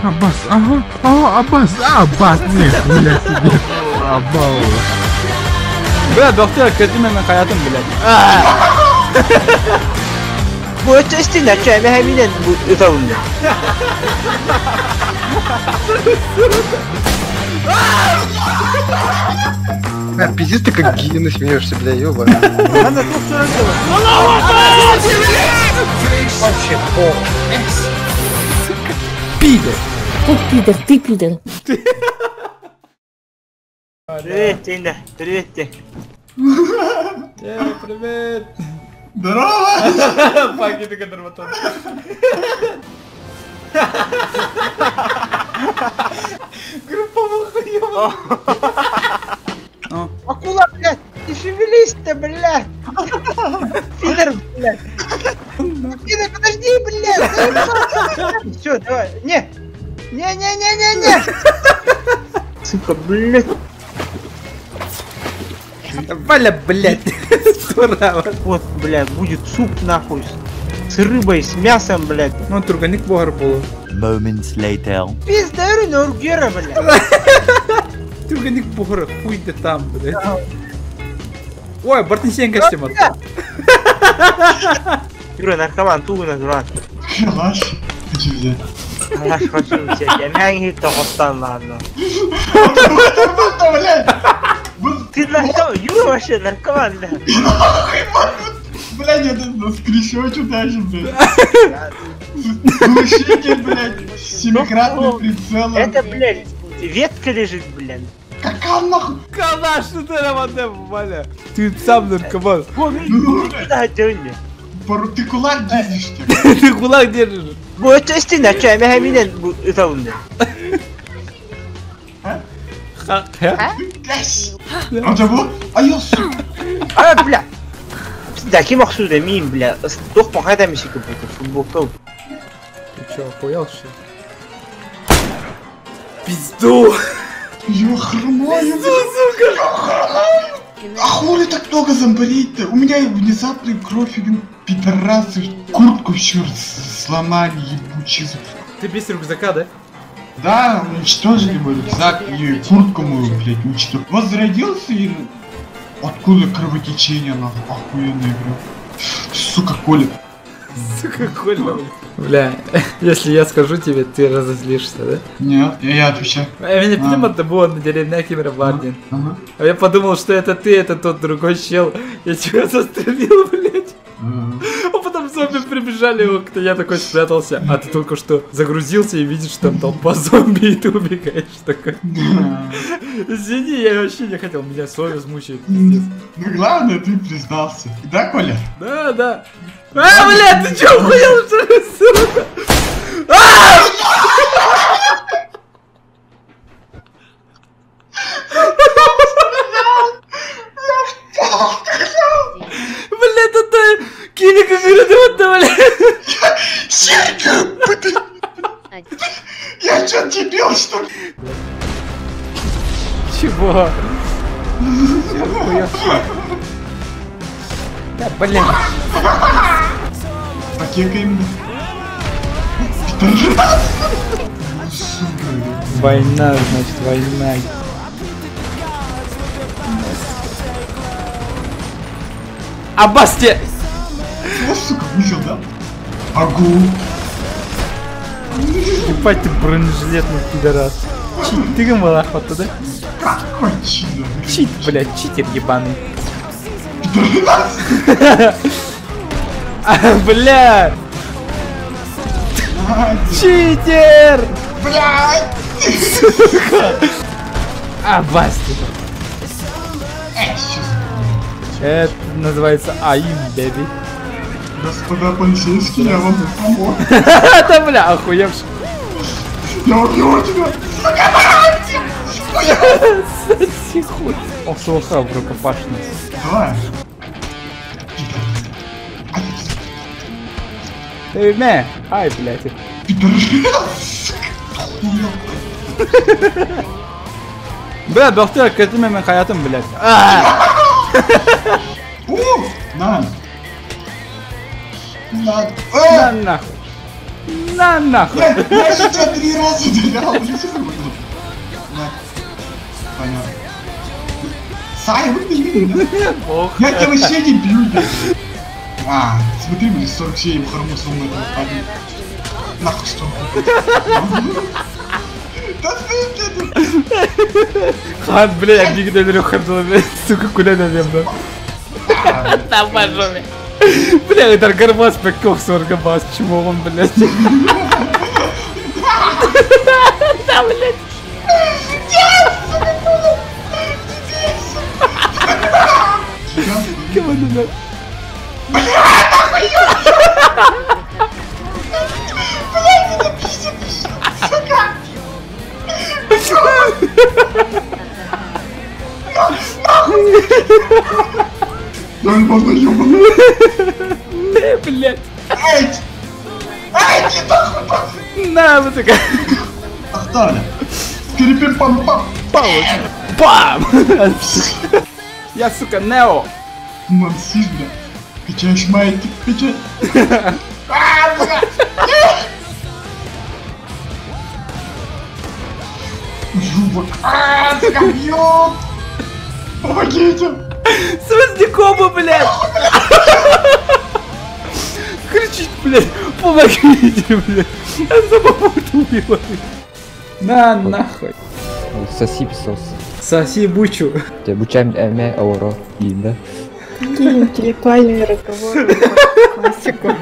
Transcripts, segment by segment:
Аббас, ага, Аббас, нет, блядь, тебе. Абау. Bля, доктор, kötü hayatım bile. Bu ötesi ne çay heminen bu ötavunda. Пиздец, ты как гиена смеешься, бля, ёба. Она тут все раздела. Вообще, Пидор. Ты пидор, ты пидор. Привет, Тинда, привет тебе. Привет. Здорово! Паки ты который батон. Группового хуёва. Акула, блядь, не шевелись-то, блядь. Пидор, блядь. Пидор, подожди, блядь. Все, давай, не. Сука, блядь. Валя, блядь. Сура. Вот, блядь, будет суп нахуй. С рыбой, с мясом, блядь. Ну, турганик богар было. Moments later. Пиздарю на ургера, блядь. Турганик богар, хуй ты там, блядь. Ой, Бартнисенко снимат. Юра, наркоман, тугна, дурак. Калаш. Хочу взять. Алаш, хочу у тебя, я мягкий, то остан, ладно. Что, блядь? Ты наркоман, Юра вообще наркоман, блядь. Блядь, это скрещиваю дальше, блядь. Глушитель, блядь, с семикратным прицелом. Это, блядь, ветка лежит, блядь. Какая нахуй? Калаш, что ты на воде, Валя? Ты сам наркоман. Куда дённи? Ты кулак держишь, Ты кулак держишь. Bu ötesi ne çay heminen bu ötavunda. А того? А я, сука. А, бля. Такие максуды мим, бля. Сдох похайда мисика будет футбол. Ты чё, охуел что ли? Пизду! Я хромаю, сука. А хули так много зомбарей-то? У меня внезапный кровь, и пидорасы, куртку всю сломали, ебучие. Ты без рюкзака, да? Да, уничтожили мой рюкзак и куртку мою, блядь, уничтожили. Возродился и... Откуда кровотечение, нахуй, охуенная игра. Сука, Коля. Сука, Коля, бля, если я скажу тебе, ты разозлишься, да? Нет, я отвечаю. Меня пневмата было на деревне Кимеробардин. Ага. А я подумал, что это ты, это тот другой чел. Я тебя застрелил, блядь. А потом зомби прибежали, я такой спрятался. А ты только что загрузился и видишь, что там толпа зомби, и ты убегаешь такой. Извини, я вообще не хотел, меня совесть мучает. Ну главное, ты признался. Да, Коля? Да, да. А, блядь, ты чё, охуел, что ли, сука? Блядь, это Кирика говорит, блядь. Серьга, я чё, дебил, что ли? Чего? Да, блин. Покекаем. Война, значит, война. Абасте! Вот, сука, вышел, да? Агу. Ебать ты бронежилетный пидорас. Чит, ты гамала охота, да? Какой чидо? Чит, блядь, читер ебаный. Бля! Читер! Блядь! Абасте. Сейчас. Это называется АИМ, бэби. Господа полицейские, я вам помог. Это, бля, охуевший. Я убью тебя! Соси хуй. Ох, шелуха в рукопашной. Давай. Эй, не, ай, блядь. Бля, доктор, kötü hayatım, блядь. На! На нахуй. На нахуй. Блядь, я же тебя 3 раза ударял, блядь, что такое? Да. Понятно. Сай, выпили меня. Я тебя вообще не бью, блядь. А, смотри, блядь, 47 хромосом этого парня. Нахуй что? Да ты, блядь. Хан, бля, я никогда не рухнул, блядь, сука, куда наверное. Там пожалуй. Бля, это Аргармас приколся, Аргармас, чему он, блядь. Да, блядь. Кого надо? Да можно ёбаный. Блядь. Эй! Эй, не нахуй! На, вот такая. Ахталя! Перепим-пам-пам! Бам! Я, сука, Нео. Мансишь, бля. Качаешь майки, качай. Юбок. Сука, бьёт! Помогите! Связнякова, блядь! Кричит, блядь, помогите, блядь! Я забыл. На нахуй. Соси писос. Соси бучу. Ты обучаем эме ауро да? Интеллектуальный разговор. Классику.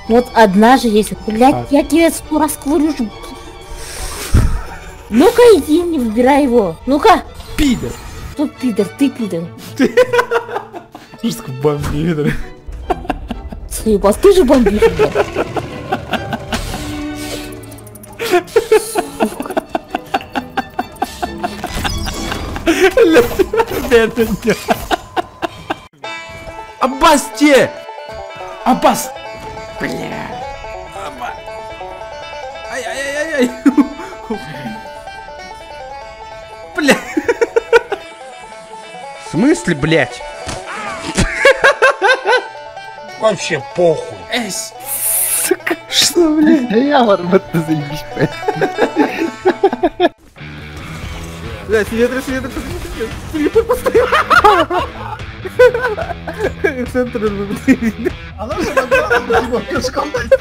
Вот одна же есть. Блядь, я тебе 100 раз говорю же. Ну-ка иди, не выбирай его. Ну-ка. Пидор. Кто пидор? Ты пидор. Жестко бомбидор. Съебал, ты же бомбишь, блядь. Бедный. Аббас, те! Аббас! Бля! Аббас! Ай-ай-ай-ай! Бля! В смысле, блядь? Вообще похуй. Эй, сука, что, блядь? Я ладно, ты заебись, блядь. Бля, сидит, телефон постоянно. Центр. Она же могла его пешком найти,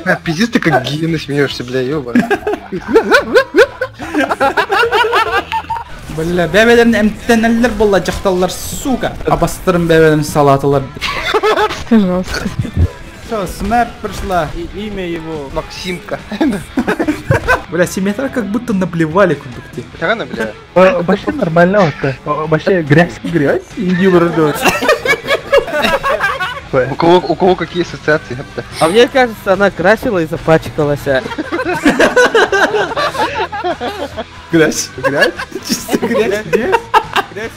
А, пиздец, ты как гиена смеешься, бля, ёба. Бля, бәбәләрне әмтәнәләр булачакталар, сука. Абастырым бәбәләрне салаталар. Жестко. Что, смерть пришла. Имя его Максимка. Бля, семья как будто наблевали куда-то. Это рано, бля. Вообще нормально вот-то. Вообще грязь и иди выродок. У кого какие ассоциации? А мне кажется, она красила и запачкалась. Грязь? Грязь? Чисто грязь? Грязь?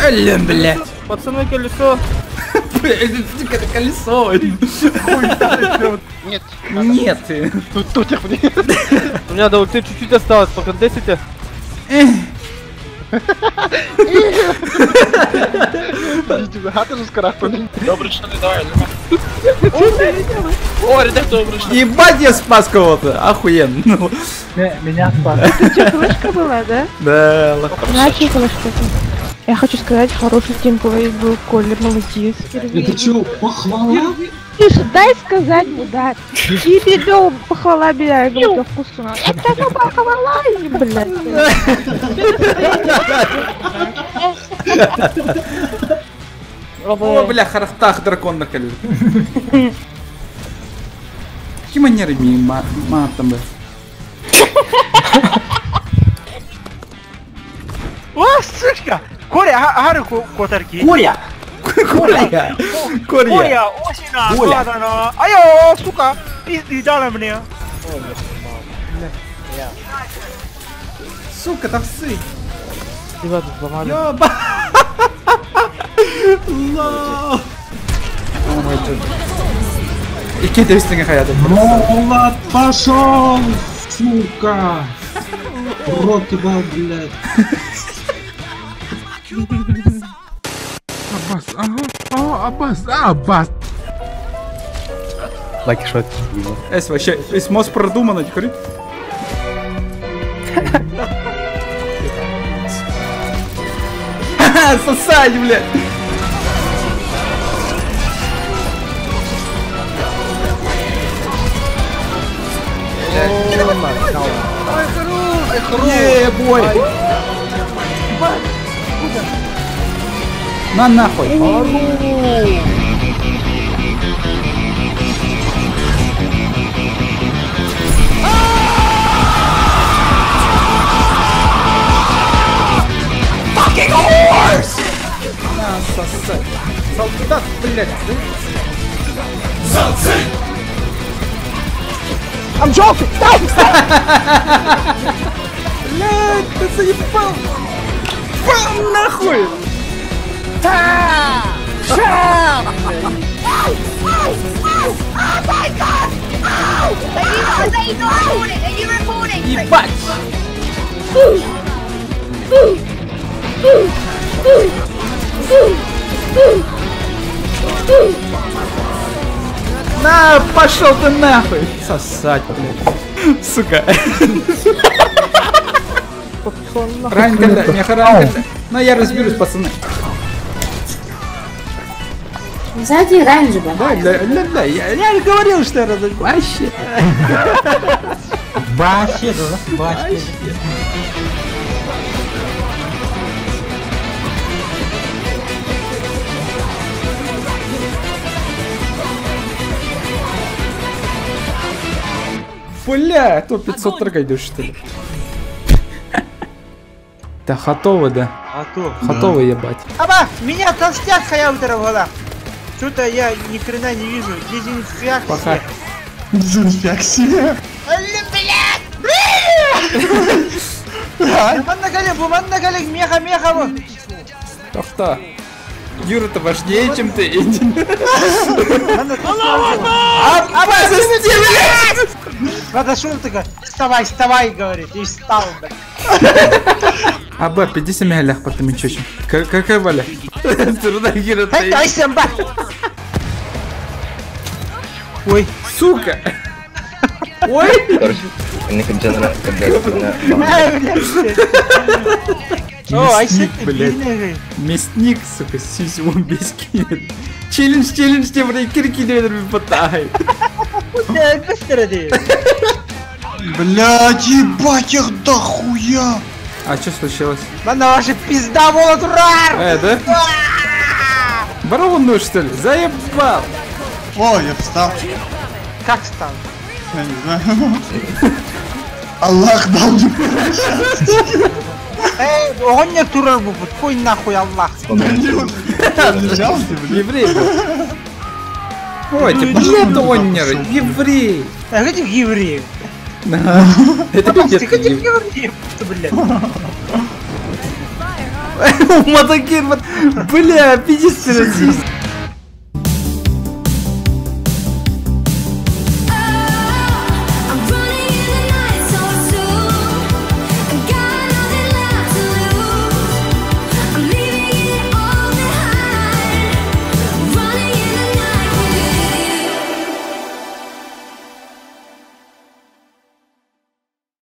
Блин, блядь. Пацаны, колесо. Это колесо. Нет. Нет. Тут их мне. У меня до ульты чуть-чуть осталось, поконтестите. Хата же скарахпаний. Добре, що не давай. Ебать, я спас кого-то. Охуенно. Меня спас. Чехлышка была, да? Да, ладно. Да, чехлышка. Я хочу сказать, хороший тимплей был, Колер, молодец. Это чё, похвала? Слушай, дай сказать, мудак. Тебе дом похвала, бля, это вкусно. Это ну похвала, блядь. О, бля, харахтах дракон накалил. Какие манеры матом, бля. О, сучка! Коря, хару котарки. Коря! Коря! Коря! осина, ладно. Айо, сука, пизди дала мне. Сука, там сы! Ребята, сломали. Ёба! Лол! И кеды üstüne hayatım. Влад, пошел, сука! Рот ебал, блядь. Аббас, Аббас. Лаки шот. Эс, вообще, эс мост продумано, говорит. Ха-ха, сосать, блядь. Бой. На нахуй. На сосать. Солдат, блядь. I'm joking! Stop! Блядь, ты заебал. Нахуй. Ебать. На, пошел ты нахуй. Сосать, блядь. Сука. Ранька, не ранька. Ну я разберусь, пацаны. Сзади оранжево. Да, я говорил, что я разобью. Вообще. Вообще, да? Вообще. Бля, то 500 трек идешь, что ли? Да, готово, да. Готово, ебать. Аба, меня толстяк хаявтера в глазах. Что-то я ни хрена не вижу. Дезинфекция. Пока. Дезинфекция. Буманна коллег, меха вот. Тофта. Юра-то важнее, чем ты. Надо шум такой. Вставай, говорит. И встал, блядь. Аба, 50 миллях потом и чуть. Какая валя? Дай сэмба. Ой, сука. Ой. О, айсет, блядь. Мясник, сука, сизюм без кинет. Челлендж, тебе брейкер кидает потай. быстро ты. Блядь, ебать их дохуя. А что случилось? Мана ваша пизда, молот, урар! Да? Воровную, что ли? Заебал! О, я встал. Как стал? Я не знаю. Аллах дал мне. Он не турар будет, кой нахуй Аллах. Еврей был. Ой, ты блядонер, еврей. А где евреи? Это где-то евреи, блядь. Мотокер, бля, 50 расист.